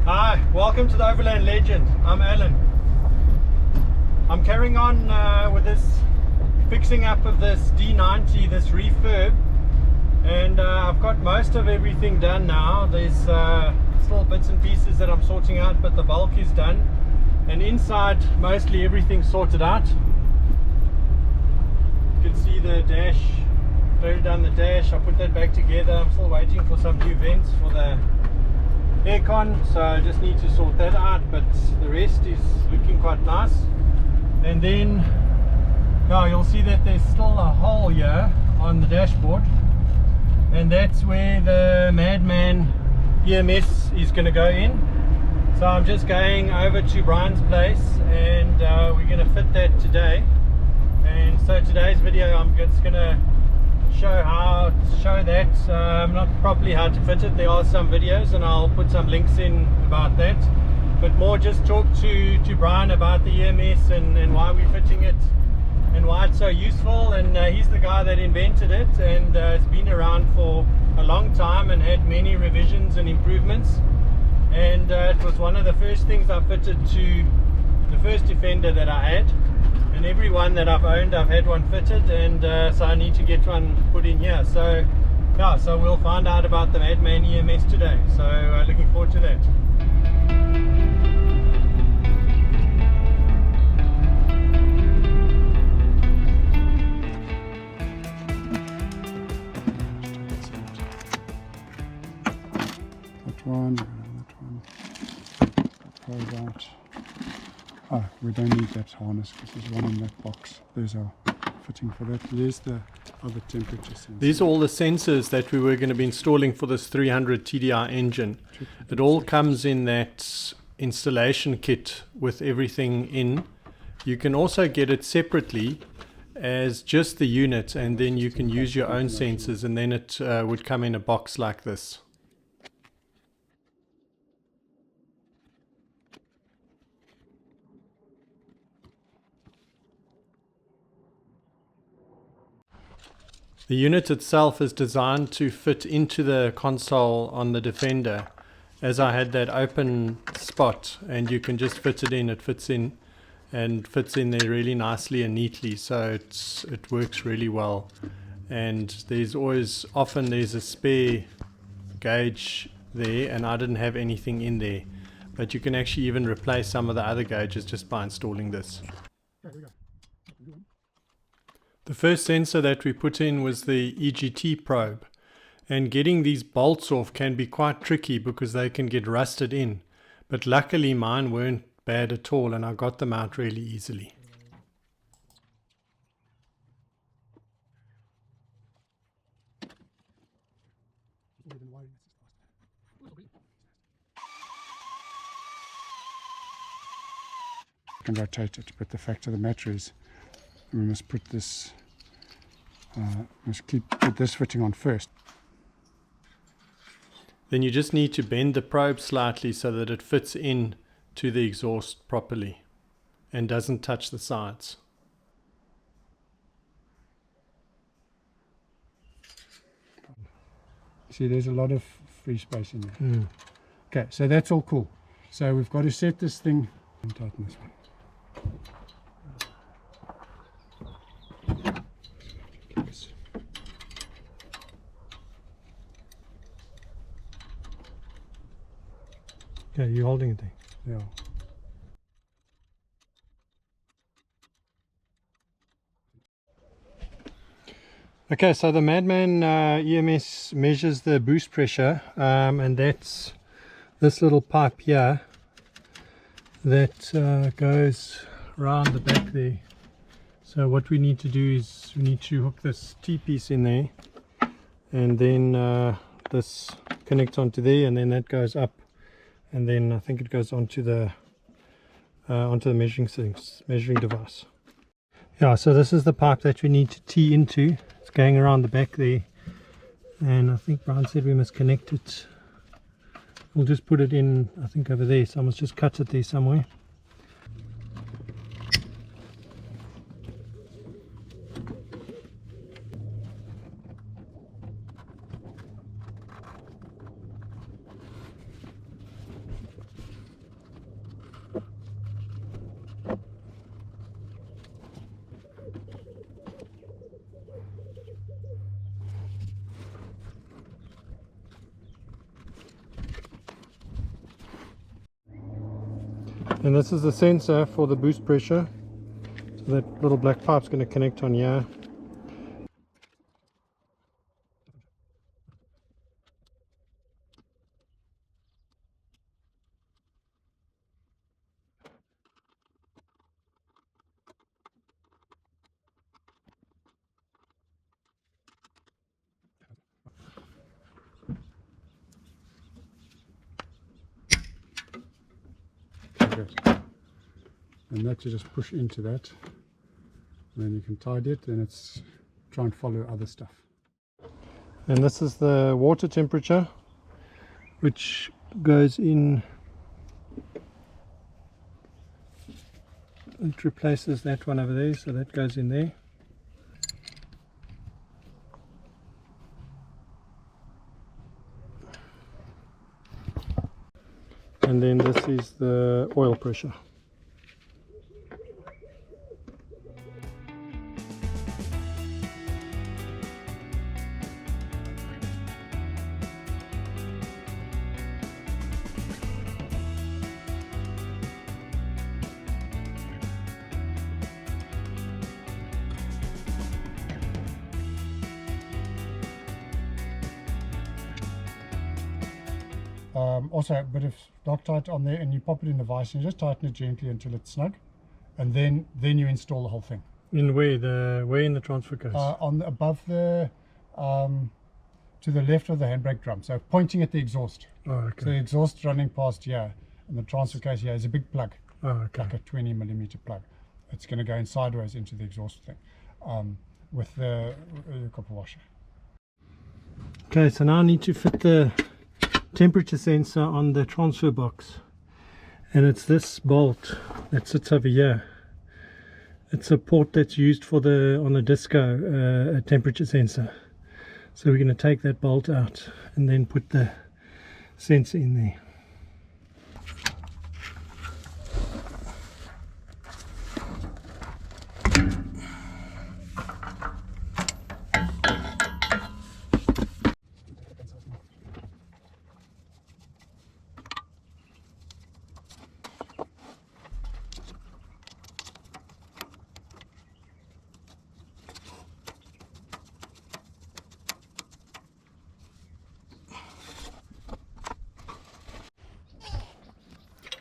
Hi, welcome to the Overland Legend. I'm Alan. I'm carrying on with this fixing up of this D90, this refurb, and I've got most of everything done now. There's still bits and pieces that I'm sorting out, but the bulk is done, and inside mostly everything's sorted out. You can see the dash, buried down the dash. I put that back together. I'm still waiting for some new vents for the aircon, so I just need to sort that out, but the rest is looking quite nice. And then you'll see that there's still a hole here on the dashboard, and that's where the Madman EMS is going to go in. So I'm just going over to Brian's place, and we're going to fit that today. And so today's video I'm just going to show that not properly how to fit it. There are some videos and I'll put some links in about that, but more just talk to Brian about the EMS and why we're fitting it and why it's so useful. And he's the guy that invented it, and it's been around for a long time and had many revisions and improvements, and it was one of the first things I fitted to the first Defender that I had. And every one that I've owned, I've had one fitted, and so I need to get one put in here. So yeah, so we'll find out about the Madman EMS today. So looking forward to that. That one. That one. We don't need that harness because there's one in that box. There's our fitting for that. There's the other temperature sensor. These are all the sensors that we were going to be installing for this 300 TDI engine. It all comes in that installation kit with everything in. You can also get it separately as just the unit, and then you can use your own sensors, and then it would come in a box like this. The unit itself is designed to fit into the console on the Defender, as I had that open spot, and you can just fit it in. It fits in and fits in there really nicely and neatly, so it works really well. And there's often there's a spare gauge there, and I didn't have anything in there, but you can actually even replace some of the other gauges just by installing this. The first sensor that we put in was the EGT probe, and getting these bolts off can be quite tricky because they can get rusted in, but luckily mine weren't bad at all and I got them out really easily. You can rotate it, but the fact of the matter is we must put this put this fitting on first. Then you just need to bend the probe slightly so that it fits in to the exhaust properly and doesn't touch the sides. See, there's a lot of free space in there. Okay, so that's all cool. So we've got to set this thing and tighten this one. Okay, you're holding it there. Yeah. Okay, so the Madman EMS measures the boost pressure, and that's this little pipe here that goes around the back there. So what we need to do is we need to hook this T-piece in there, and then this connects onto there, and then that goes up, and then I think it goes onto the measuring device. Yeah, so this is the pipe that we need to tee into. It's going around the back there, and I think Brian said we must connect it. We'll just put it in, I think, over there, so I must just cut it there somewhere. And this is the sensor for the boost pressure. So that little black pipe's going to connect on here. And that you just push into that, and then you can tidy it, and it's try and follow other stuff. And this is the water temperature, which goes in, it replaces that one over there, so that goes in there. And then this is the oil pressure. Also a bit of Loctite on there, and you pop it in the vise and you just tighten it gently until it's snug, and then you install the whole thing. In where in the transfer case? On above the to the left of the handbrake drum, so pointing at the exhaust. Oh, okay. So the exhaust running past here, and the transfer case here is a big plug. Oh, okay. Like a 20mm plug. It's going to go in sideways into the exhaust thing with the copper washer. Okay, so now I need to fit the temperature sensor on the transfer box, and it's this bolt that sits over here. It's a port that's used for on the disco, a temperature sensor. So we're going to take that bolt out and then put the sensor in there.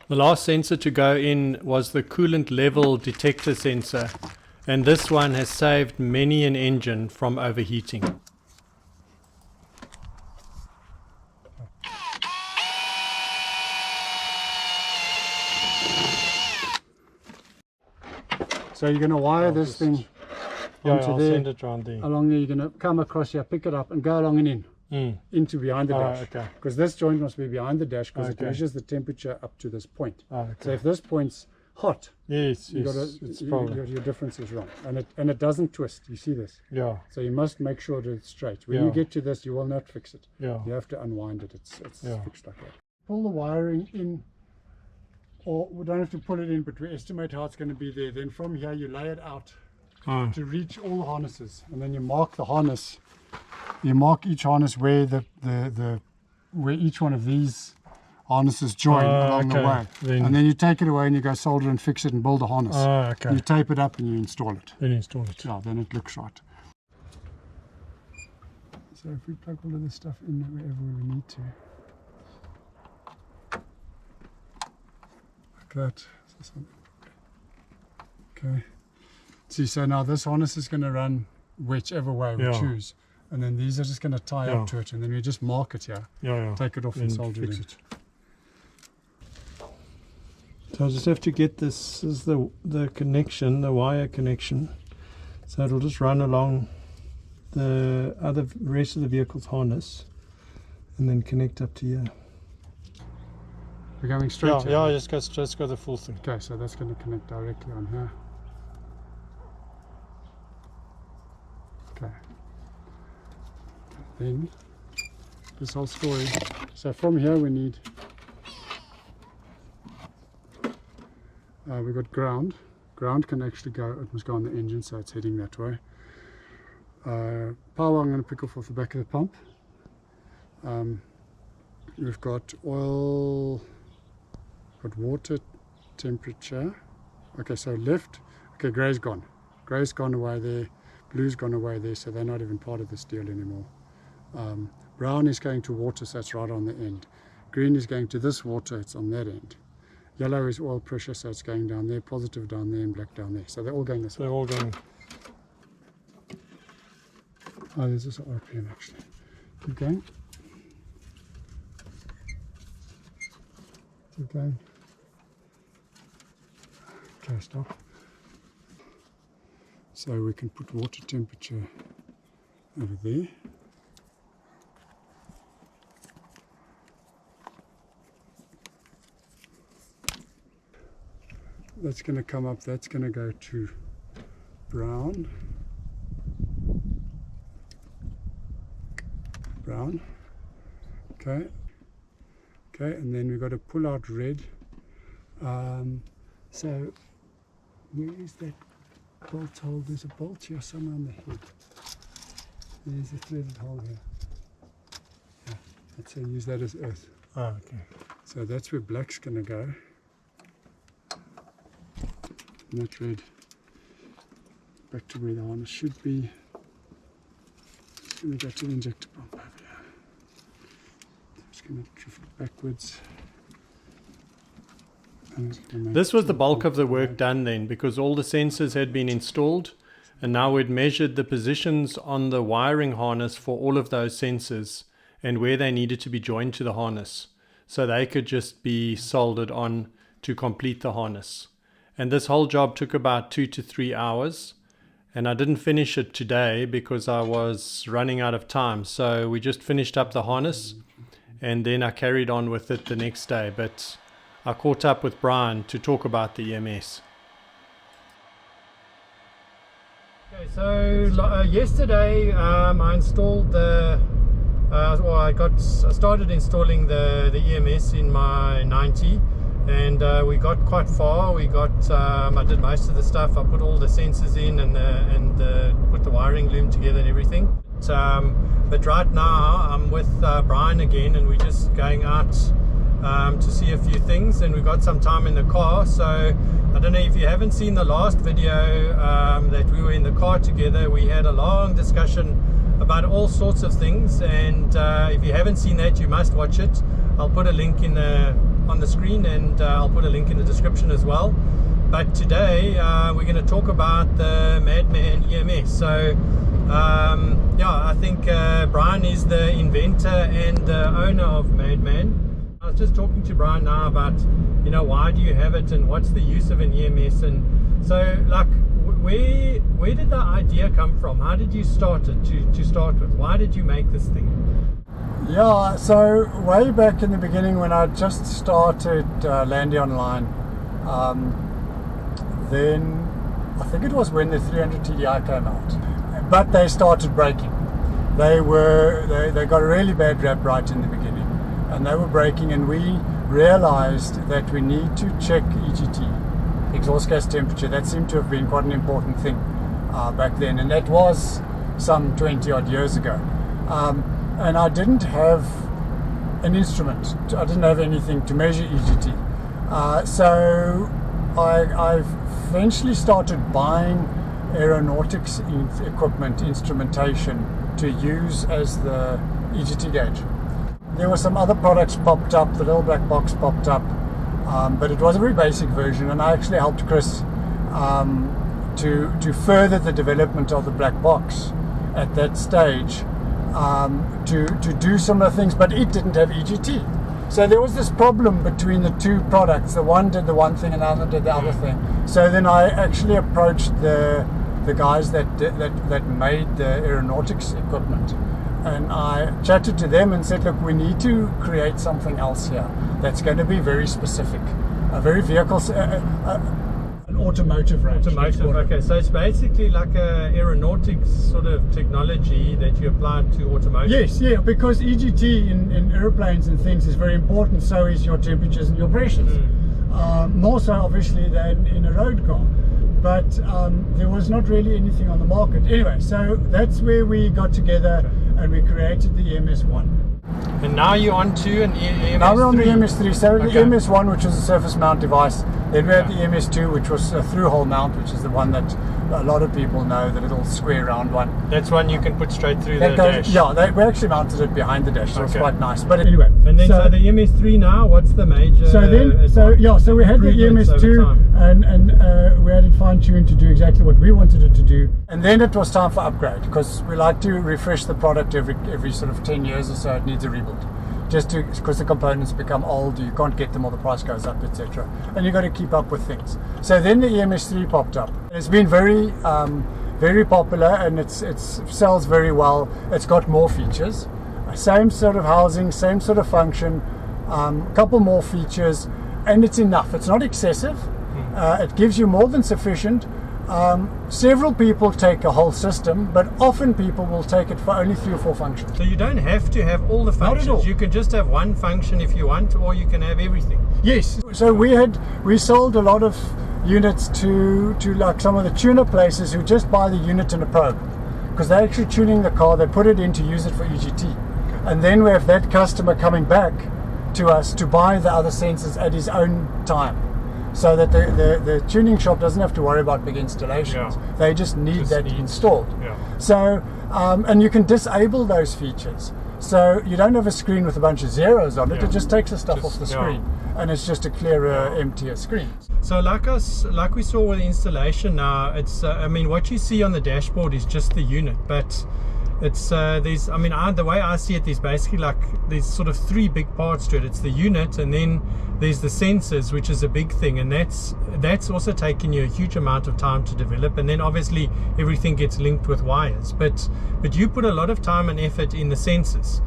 The last sensor to go in was the coolant level detector sensor, and this one has saved many an engine from overheating. So you're going to wire this thing onto I'll there, send it around there. along there. You're going to come across here, pick it up and go along and in. Into behind the dash, okay. Because this joint must be behind the dash, because it Okay. measures the temperature up to this point. Okay. So if this point's hot, Yes, you yes, it's probably. your difference is wrong, and it doesn't twist. You see this? Yeah, So you must make sure that it's straight. When you Yeah. get to this, you will not fix it. yeah. You have to unwind it. It's Yeah. fixed like that. Pull the wiring in, or we don't have to pull it in, but we estimate how it's going to be there. Then from here you lay it out Oh, to reach all the harnesses, and then you mark the harness. You mark each harness where where each one of these harnesses join along the way, and then you take it away and you go solder and fix it and build a harness. okay. You tape it up and you install it. Then install it. Yeah, then it looks right. So if we plug all of this stuff in wherever we need to, like that. Okay. See, so now this harness is going to run whichever way we Yeah. choose, and then these are just going to tie Yeah. up to it, and then we just mark it here, Yeah. take it off and solder it fix in. it. So I just have to get this is the connection, the wire connection. So it'll just run along the rest of the vehicle's harness and then connect up to here. We're going straight to Yeah, just go the full thing. Okay, so that's going to connect directly on here. Okay. Then this whole story. So from here we need we've got ground. Ground can actually go, it must go on the engine, so it's heading that way. Power I'm going to pick off the back of the pump. We've got oil, got water temperature. Okay, so left, okay, grey's gone. Grey's gone away there, blue's gone away there, so they're not even part of this deal anymore. Brown is going to water, so it's right on the end. Green is going to this water, it's on that end. Yellow is oil pressure, so it's going down there, positive down there, and black down there. So they're all going this way. They're all going. Oh, there's this RPM actually. Keep going. Keep going. Okay, stop. So we can put water temperature over there. That's going to come up, that's going to go to brown. Brown. Okay. Okay, and then we've got to pull out red. So where is that bolt hole? There's a bolt here somewhere on the head. There's a threaded hole here. Yeah, let's say use that as earth. Oh, okay. So that's where black's going to go. Not red. Back to where the harness should be. It's going to go to the injector pump over here. Just going to drift backwards. This was the bulk of the work done then, because all the sensors had been installed, and now we'd measured the positions on the wiring harness for all of those sensors and where they needed to be joined to the harness, so they could just be soldered on to complete the harness. And this whole job took about 2 to 3 hours, and I didn't finish it today because I was running out of time. So we just finished up the harness, and then I carried on with it the next day. But I caught up with Brian to talk about the EMS. Okay, so yesterday I installed the, I started installing the EMS in my 90. And we got quite far. We got, I did most of the stuff. I put all the sensors in and put the wiring loom together and everything. But right now I'm with Brian again, and we're just going out to see a few things, and we've got some time in the car. So I don't know if you haven't seen the last video that we were in the car together. We had a long discussion about all sorts of things, and if you haven't seen that, you must watch it. I'll put a link on the screen, and I'll put a link in the description as well. But today we're going to talk about the Madman EMS. So yeah, I think Brian is the inventor and the owner of Madman. I was just talking to Brian now about, you know, why do you have it and what's the use of an EMS, and so like where did the idea come from? How did you start it to start with? Why did you make this thing? Yeah, so way back in the beginning when I just started Landy Online, then I think it was when the 300 TDI came out, but they started breaking. They got a really bad rap right in the beginning, and they were breaking, and we realized that we need to check EGT, exhaust gas temperature. That seemed to have been quite an important thing back then, and that was some 20 odd years ago. And I didn't have an instrument. I didn't have anything to measure EGT. So I eventually started buying aeronautics equipment, instrumentation to use as the EGT gauge. There were some other products popped up, the little black box popped up, but it was a very basic version, and I actually helped Chris to further the development of the black box at that stage. To do some of the things, but it didn't have EGT. So there was this problem between the two products. The one did the one thing and the other did the other thing. So then I actually approached the guys that made the aeronautics equipment, and I chatted to them and said, look, we need to create something else here that's going to be very specific, a very vehicle, an automotive range. Automotive, okay. So it's basically like a aeronautics sort of technology that you applied to automotive. Yes, yeah, because EGT in airplanes and things is very important. So is your temperatures and your pressures. More so obviously than in a road car. But there was not really anything on the market. Anyway, so that's where we got together and we created the EMS1. And now you're on to an EMS3. Now we're on the EMS3. So Okay. the EMS1, which was a surface mount device. Then we had the EMS2, which was a through-hole mount, which is the one that a lot of people know, the little square round one. That's one you can put straight through the That goes, dash. yeah, we actually mounted it behind the dash, so it's Okay. quite nice. But anyway. And then so the EMS3 now, what's the major? So we had the improvements over EMS2 time? and we had it fine-tuned to do exactly what we wanted it to do. And then it was time for upgrade, because we like to refresh the product every sort of 10 years or so. It needs a rebuild. Just because the components become old, you can't get them, or the price goes up, etc. And you've got to keep up with things. So then the EMS3 popped up. It's been very popular, and it sells very well. It's got more features, same sort of housing, same sort of function, couple more features, and it's enough. It's not excessive. It gives you more than sufficient. Several people take a whole system, but often people will take it for only 3 or 4 functions. So you don't have to have all the functions. Not at all. You can just have one function if you want, or you can have everything. Yes. So we sold a lot of units to like some of the tuner places who just buy the unit and a probe, because they're actually tuning the car. They put it in to use it for EGT, and then we have that customer coming back to us to buy the other sensors at his own time. So that the tuning shop doesn't have to worry about big installations. Yeah. They just need that installed. Yeah. So, and you can disable those features. So you don't have a screen with a bunch of zeros on it. Yeah. It just takes the stuff Just- off the yeah. screen, and it's just a clearer, emptier screen. So like we saw with the installation now, it's I mean, what you see on the dashboard is just the unit, but it's there's, I mean, the way I see it, there's basically like there's sort of 3 big parts to it. It's the unit, and then there's the sensors, which is a big thing, and that's also taken you a huge amount of time to develop. And then obviously everything gets linked with wires, but you put a lot of time and effort in the sensors.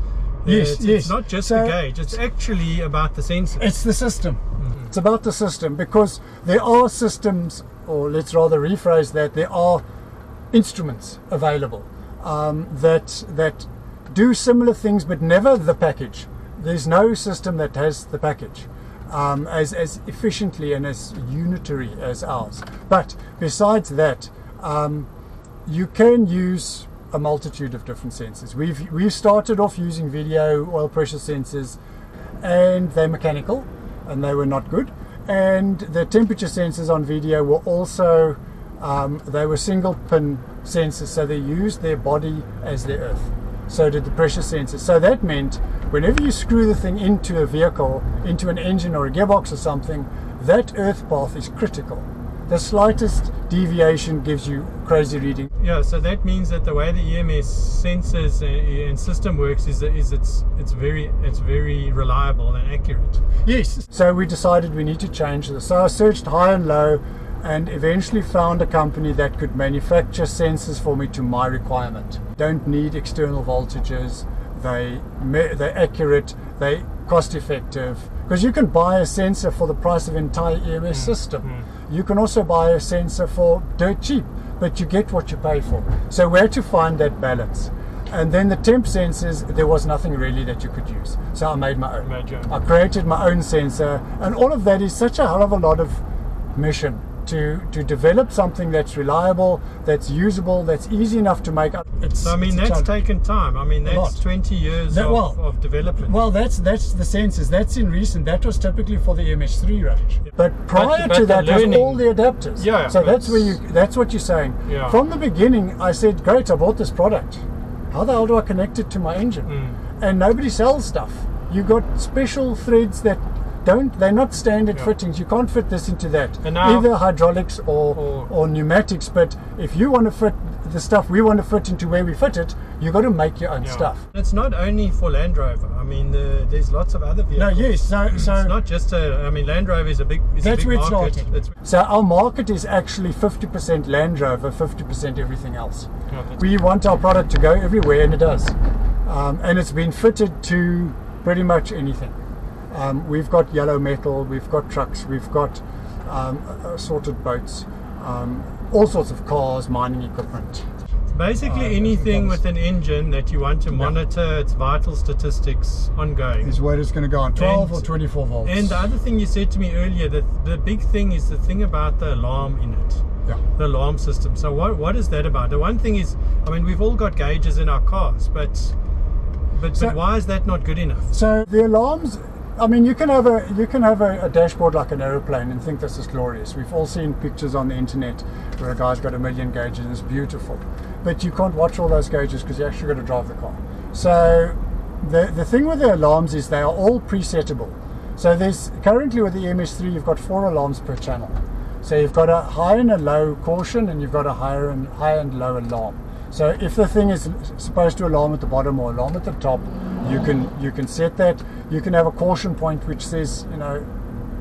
Yes, It's not just the gauge, it's actually about the sensors. It's the system. It's about the system, because there are systems, or let's rather rephrase that, there are instruments available that do similar things, but never the package. There's no system that has the package as efficiently and as unitary as ours. But besides that, you can use a multitude of different sensors. We've started off using video oil pressure sensors, and they're mechanical, and they were not good. And the temperature sensors on video were also they were single pin sensors, so they used their body as their earth. So did the pressure sensors. So that meant whenever you screw the thing into a vehicle, into an engine or a gearbox or something, that earth path is critical. The slightest deviation gives you crazy reading. Yeah, so that means that the way the EMS sensors and system works is it's very reliable and accurate. Yes. So we decided we need to change this. So I searched high and low, and eventually found a company that could manufacture sensors for me to my requirement. Don't need external voltages. They're accurate. They're cost effective. Because you can buy a sensor for the price of an entire EMS system. You can also buy a sensor for dirt cheap, but you get what you pay for. So we had to find that balance. And then the temp sensors, there was nothing really that you could use. So I made my own. I created my own sensor, and all of that is such a hell of a lot of mission to develop something that's reliable, that's usable, that's easy enough to make. So I mean, that's taken time. I mean, that's 20 years of development. Well, that's the sensors. That's in recent. That was typically for the EMS3 range. Yeah. But prior to that was all the adapters. Yeah. So that's what you're saying. Yeah. From the beginning, I said, great, I bought this product. How the hell do I connect it to my engine? And nobody sells stuff. You got special threads that they're not standard fittings. You can't fit this into that. Either hydraulics or pneumatics. But if you want to fit the stuff we want to fit into where we fit it, you got to make your own stuff. It's not only for Land Rover. I mean, there's lots of other vehicles. No, yes. So it's not just I mean, Land Rover is a big. That's where it's market. So our market is actually 50% Land Rover, 50% everything else. We want our product to go everywhere, and it does. And it's been fitted to pretty much anything. We've got yellow metal, we've got trucks, we've got assorted boats, all sorts of cars, mining equipment. Basically anything with an engine that you want to monitor its vital statistics ongoing. Is where it's going to go on 12 or 24 volts. And the other thing you said to me earlier, that the big thing is the thing about the alarm in it. Yeah. The alarm system. So what is that about? The one thing is, I mean, we've all got gauges in our cars, but But why is that not good enough? So the alarms, I mean, you can have a dashboard like an aeroplane and think this is glorious. We've all seen pictures on the internet where a guy's got 1 million gauges and it's beautiful. But you can't watch all those gauges because you actually got to drive the car. So the thing with the alarms is they are all presettable. So there's currently with the EMS3 you've got 4 alarms per channel. So you've got a high and a low caution, and you've got a high and low alarm. So if the thing is supposed to alarm at the bottom or alarm at the top, you can set that. You can have a caution point which says, you know,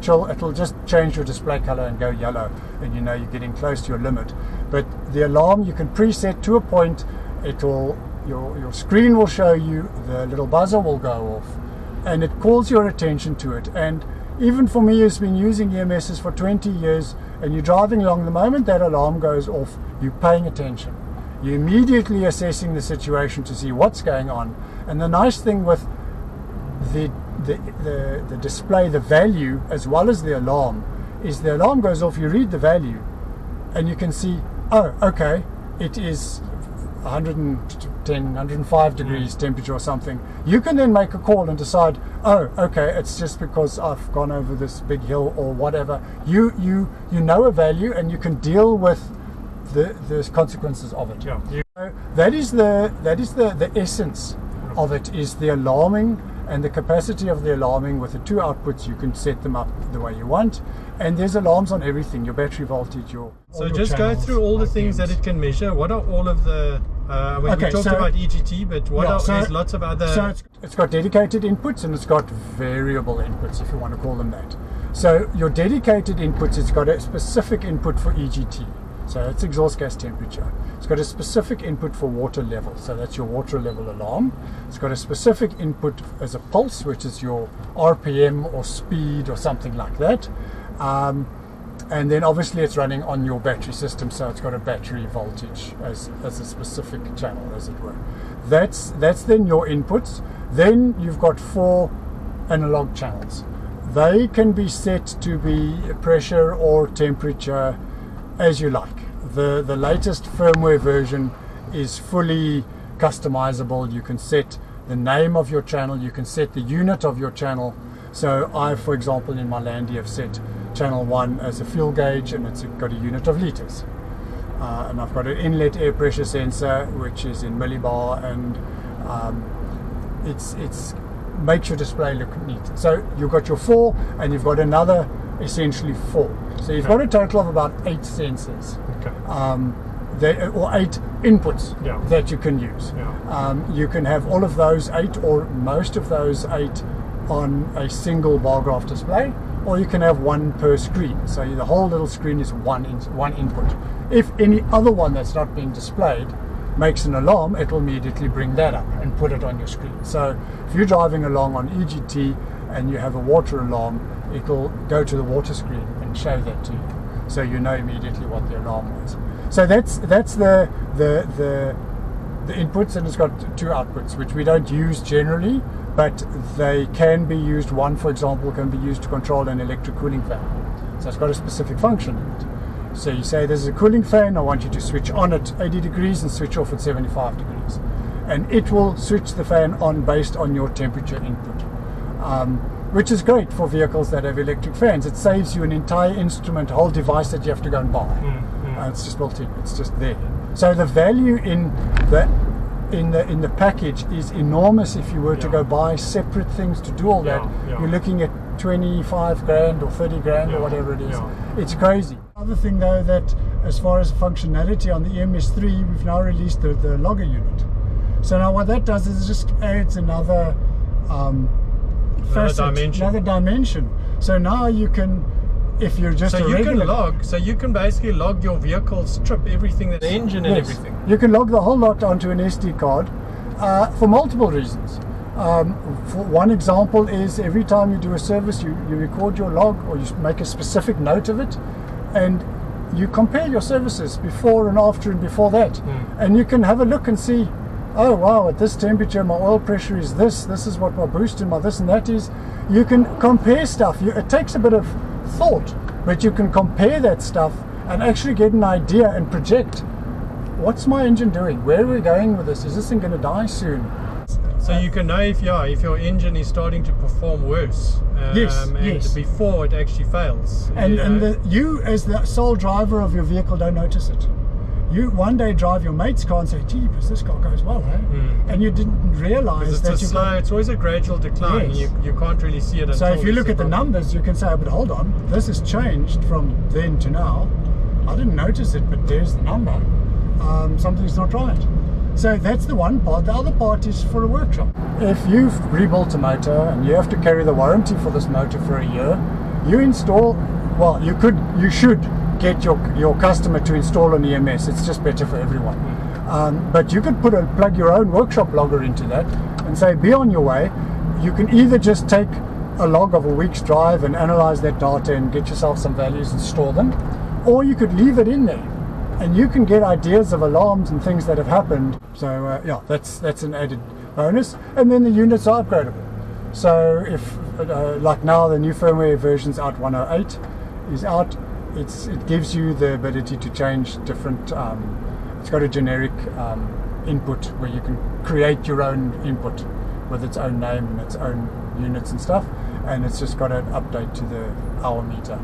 chill. It'll just change your display color and go yellow, and you know you're getting close to your limit. But the alarm you can preset to a point. Your screen will show you, the little buzzer will go off, and it calls your attention to it. And even for me, who's been using EMSs for 20 years, and you're driving along, the moment that alarm goes off, you're paying attention. You're immediately assessing the situation to see what's going on. And the nice thing with the display, the value, as well as the alarm, is the alarm goes off, you read the value, and you can see, oh, okay, it is 110, 105 degrees temperature or something. You can then make a call and decide, oh, okay, it's just because I've gone over this big hill or whatever. You know a value, and you can deal with the consequences of it. Yeah. That is the essence of it, is the alarming and the capacity of the alarming. With the 2 outputs, you can set them up the way you want, and there's alarms on everything, your battery voltage, so just go through all the things that it can measure. What are all of the we talked about EGT, but there's lots of other. So it's got dedicated inputs and it's got variable inputs, if you want to call them that. So your dedicated inputs, it's got a specific input for EGT, so it's exhaust gas temperature. It's got a specific input for water level, so that's your water level alarm. It's got a specific input as a pulse, which is your RPM or speed or something like that. And then obviously it's running on your battery system, so it's got a battery voltage as a specific channel, as it were. That's then your inputs. Then you've got 4 analog channels. They can be set to be pressure or temperature as you like. The latest firmware version is fully customizable. You can set the name of your channel, you can set the unit of your channel. So I, for example, in my Landy have set channel 1 as a fuel gauge, and it's got a unit of liters. And I've got an inlet air pressure sensor, which is in millibar, and it's makes your display look neat. So you've got your 4, and you've got another essentially 4. So you've got a total of about 8 sensors. Or 8 inputs that you can use. You can have all of those 8 or most of those 8 on a single bar graph display, or you can have 1 per screen. So the whole little screen is one input. If any other one that's not being displayed makes an alarm, it will immediately bring that up and put it on your screen. So if you're driving along on EGT and you have a water alarm, it will go to the water screen and show that to you, so you know immediately what the alarm was. So that's the inputs, and it's got 2 outputs, which we don't use generally, but they can be used. One, for example, can be used to control an electric cooling fan. So it's got a specific function in it. So you say, this is a cooling fan, I want you to switch on at 80 degrees and switch off at 75 degrees. And it will switch the fan on based on your temperature input, which is great for vehicles that have electric fans. It saves you an entire instrument, whole device that you have to go and buy. It's just built in, it's just there. So the value in the package is enormous. If you were to go buy separate things to do all that, you're looking at 25 grand or 30 grand or whatever it is. It's crazy. Another thing though, that as far as functionality on the EMS3, we've now released the logger unit. So now what that does is it just adds another dimension. So now you can, if you're just so you can basically log your vehicle's trip, everything, the engine and everything. You can log the whole lot onto an SD card for multiple reasons. For one example is, every time you do a service, you record your log, or you make a specific note of it, and you compare your services before and after and before that, and you can have a look and see, oh wow, at this temperature my oil pressure is this is what my boost and my this and that is. You can compare stuff. It takes a bit of thought, but you can compare that stuff and actually get an idea and project, what's my engine doing, where are we going with this, is this thing going to die soon? So you can know if your engine is starting to perform worse, and before it actually fails. And you as the sole driver of your vehicle don't notice it. You one day drive your mate's car and say, "Gee, but this car goes well, eh?" And you didn't realize that it's always a gradual decline. Yes. You can't really see it. So if you look at the numbers, you can say, "But hold on, this has changed from then to now. I didn't notice it, but there's the number. Something's not right." So that's the one part. The other part is for a workshop. If you've rebuilt a motor and you have to carry the warranty for this motor for a year, you install. Well, you should get your customer to install an EMS. It's just better for everyone. But you could plug your own workshop logger into that and say, be on your way. You can either just take a log of a week's drive and analyze that data and get yourself some values and store them, or you could leave it in there and you can get ideas of alarms and things that have happened. So yeah, that's an added bonus. And then the units are upgradable. So if like now the new firmware version's out, 108 is out. It gives you the ability to change different, it's got a generic input where you can create your own input with its own name and its own units and stuff, and it's just got an update to the hour meter.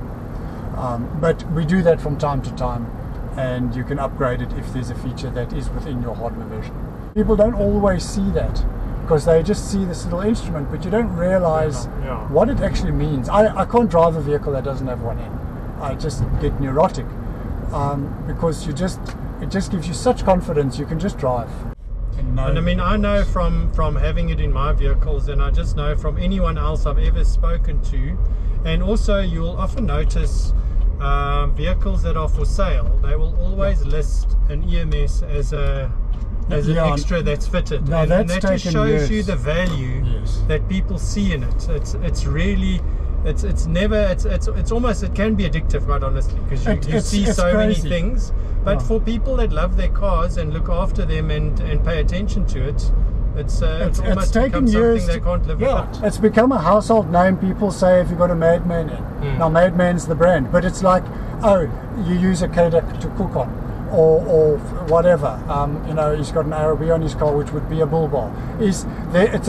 But we do that from time to time, and you can upgrade it if there's a feature that is within your hardware version. People don't always see that because they just see this little instrument, but you don't realize what it actually means. I can't drive a vehicle that doesn't have one in. I just get neurotic because it just gives you such confidence. You can just drive. And I mean, I know from having it in my vehicles, and I just know from anyone else I've ever spoken to, and also you'll often notice vehicles that are for sale, they will always list an EMS as an extra that's fitted, and that just shows you the value that people see in it. It's really. It's almost, it can be addictive, quite honestly, because you see so many things. But for people that love their cars and look after them and pay attention to it, it's almost become something they can't live without. It's become a household name. People say, if you've got a Madman in. Now Madman's the brand, but it's like, oh, you use a Kodak to cook on, or whatever. He's got an RB on his car, which would be a bull bar. It's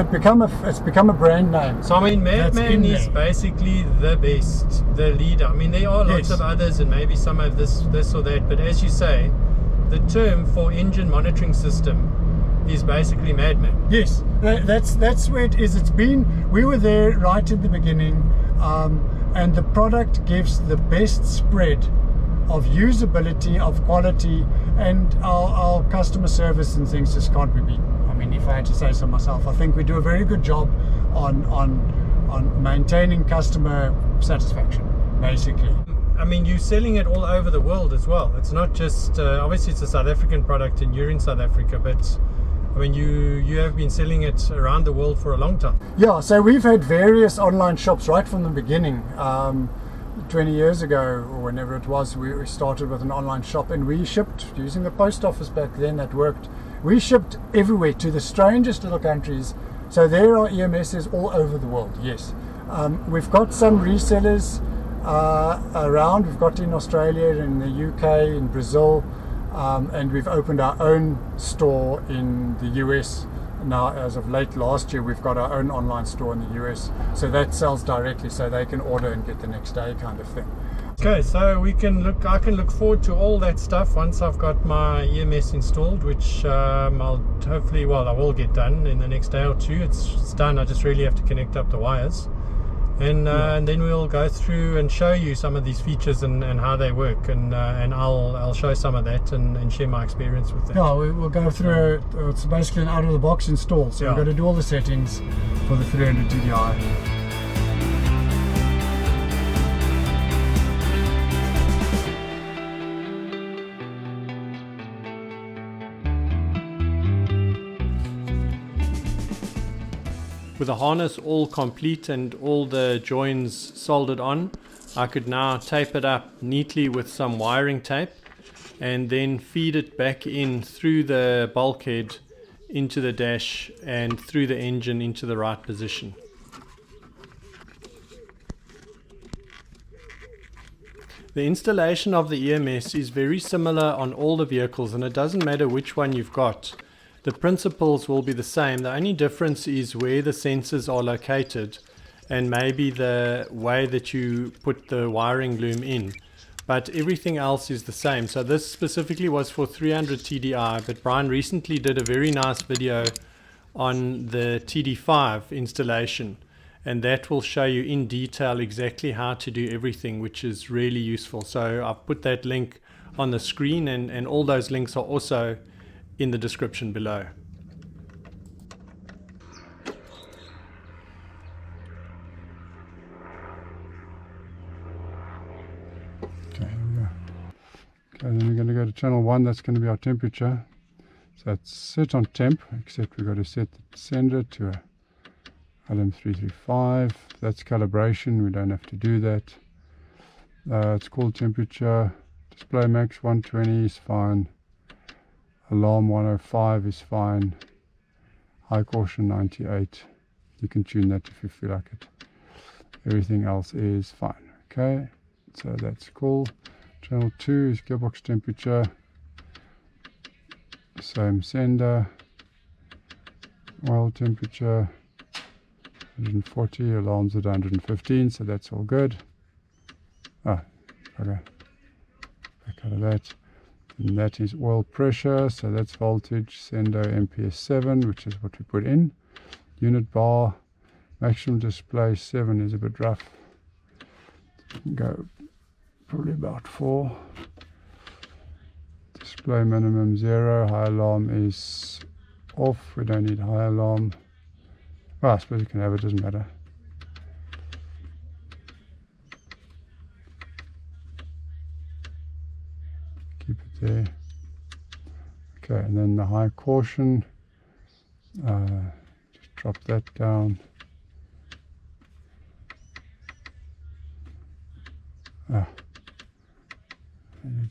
become a brand name. So I mean, Madman is basically the best, the leader. I mean, there are lots of others, and maybe some have this or that. But as you say, the term for engine monitoring system is basically Madman. Yes, that's where it is. We were there right in the beginning, and the product gives the best spread of usability, of quality, and our customer service and things just can't be beaten. I mean, if I had to say so myself, I think we do a very good job on maintaining customer satisfaction, basically. I mean, you're selling it all over the world as well. It's not just obviously it's a South African product and you're in South Africa, but I mean, you have been selling it around the world for a long time. Yeah, so we've had various online shops right from the beginning. 20 years ago, or whenever it was, we started with an online shop, and we shipped using the post office back then. That worked. We shipped everywhere to the strangest little countries. So there are EMSs all over the world. Yes, we've got some resellers around. We've got in Australia, in the UK, in Brazil, and we've opened our own store in the US. Now, as of late last year, we've got our own online store in the US, so that sells directly, so they can order and get the next day, kind of thing. Okay, so I can look forward to all that stuff once I've got my EMS installed, which I'll hopefully, I will get done in the next day or two. It's done. I just really have to connect up the wires, and then we'll go through and show you some of these features and how they work, and I'll show some of that and share my experience with that. Yeah, we'll go through. It's basically an out-of-the-box install, so we've got to do all the settings for the 300 TDI. With the harness all complete and all the joins soldered on, I could now tape it up neatly with some wiring tape and then feed it back in through the bulkhead into the dash and through the engine into the right position. The installation of the EMS is very similar on all the vehicles, and it doesn't matter which one you've got. The principles will be the same. The only difference is where the sensors are located and maybe the way that you put the wiring loom in. But everything else is the same. So this specifically was for 300 TDI, but Brian recently did a very nice video on the TD5 installation, and that will show you in detail exactly how to do everything, which is really useful. So I've put that link on the screen, and all those links are also in the description below. And then we're going to go to channel 1, that's going to be our temperature. So it's set on temp, except we've got to set the sender to a LM335. That's calibration, we don't have to do that. It's called temperature. Display max 120 is fine. Alarm 105 is fine. High caution 98. You can tune that if you feel like it. Everything else is fine. Okay, so that's cool. Channel 2 is gearbox temperature, same sender, oil temperature 140, alarms at 115, so that's all good. Okay, back out of that. And that is oil pressure, so that's voltage, sender MPS 7, which is what we put in. Unit bar, maximum display 7 is a bit rough. Go probably about 4. Display minimum 0. High alarm is off. We don't need high alarm. Well, I suppose you can have it, doesn't matter. Keep it there. Okay, and then the high caution. Just drop that down.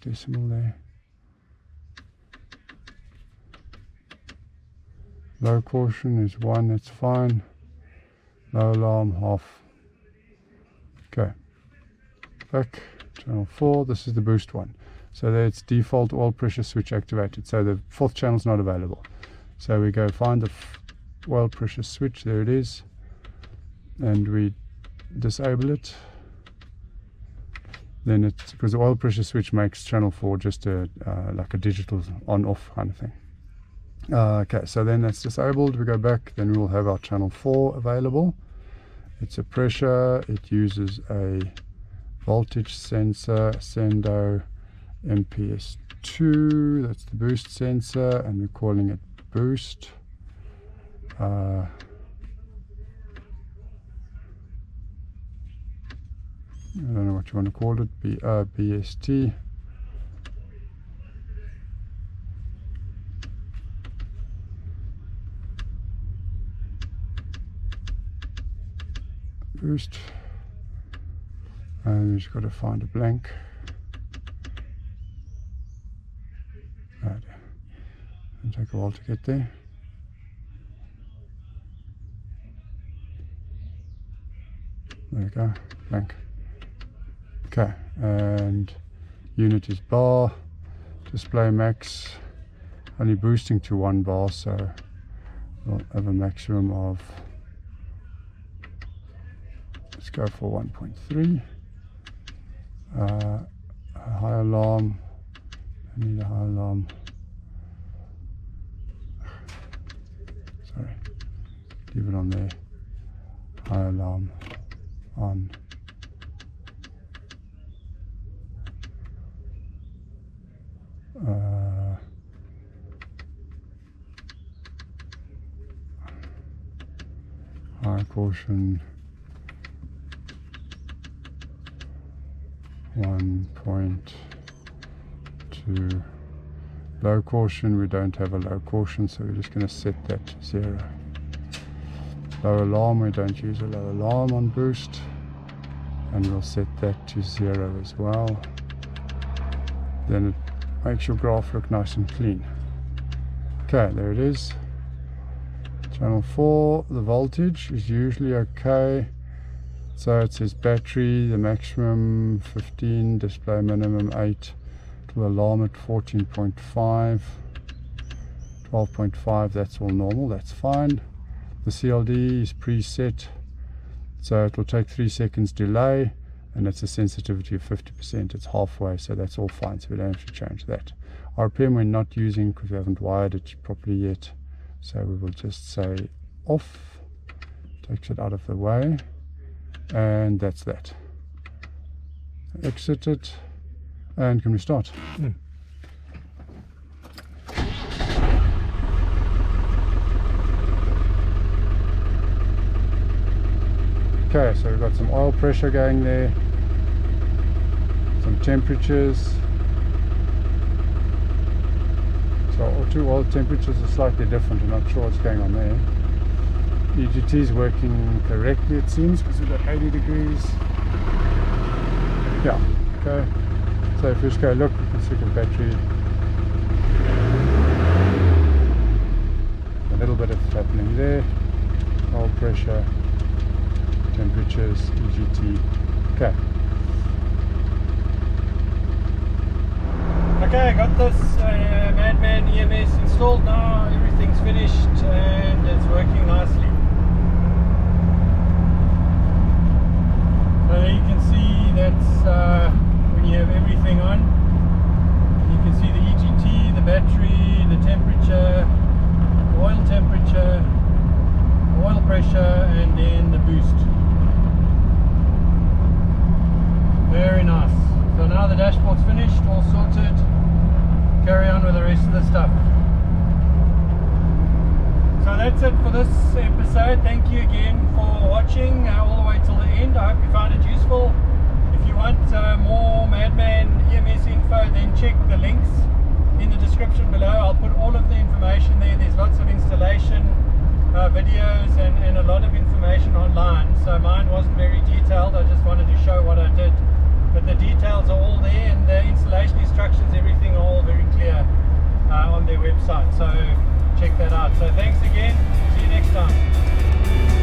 Decimal there. Low caution is 1, that's fine. Low alarm, half. Okay. Back, channel 4, this is the boost one. So that's default oil pressure switch activated. So the 4th channel is not available. So we go find the oil pressure switch, there it is. And we disable it. Then it's because the oil pressure switch makes channel 4 just a like a digital on-off kind of thing. Okay, so then that's disabled. We go back, then we'll have our channel 4 available. It's a pressure. It uses a voltage sensor, Sendo MPS 2. That's the boost sensor, and we're calling it boost. I don't know what you want to call it, BST. Boost. And we just got to find a blank. Right. It'll take a while to get there. There we go, blank. Okay, and unit is bar, display max, only boosting to 1 bar, so we'll have a maximum of, let's go for 1.3. A high alarm, I need a high alarm, sorry, leave it on there, high alarm on. High caution 1.2. Low caution, we don't have a low caution, so we're just going to set that to 0. Low alarm, we don't use a low alarm on boost, and we'll set that to 0 as well. Then it makes your graph look nice and clean. Okay, there it is. Channel 4, the voltage is usually okay. So it says battery, the maximum 15, display minimum 8. It will alarm at 14.5. It 12.5, that's all normal, that's fine. The CLD is preset, so it will take 3 seconds delay, and it's a sensitivity of 50%. It's halfway, so that's all fine, so we don't have to change that. RPM we're not using because we haven't wired it properly yet, so we will just say off, takes it out of the way, and that's that. Exit it, and can we start? Okay, so we've got some oil pressure going there, some temperatures. So our 2 oil temperatures are slightly different, I'm not sure what's going on there. EGT is working correctly it seems, because we've got 80 degrees. Yeah, okay. So if we just go look, we can see the battery. A little bit of happening there. Oil pressure, temperatures, EGT. Okay. Okay, I got this Madman EMS installed now. Everything's finished and it's working nicely. So you can see that's when you have everything on. You can see the EGT, the battery, the temperature, the oil temperature, the oil pressure, and then the boost. Very nice. So now the dashboard's finished, all sorted. Carry on with the rest of the stuff. So that's it for this episode. Thank you again for watching all the way till the end. I hope you found it useful. If you want more Madman EMS info, then check the links in the description below. I'll put all of the information there. There's lots of installation videos and a lot of information online. So mine wasn't very detailed. I just wanted to show what I did. But the details are all there, and the installation instructions, everything are all very clear on their website. So check that out. So thanks again. See you next time.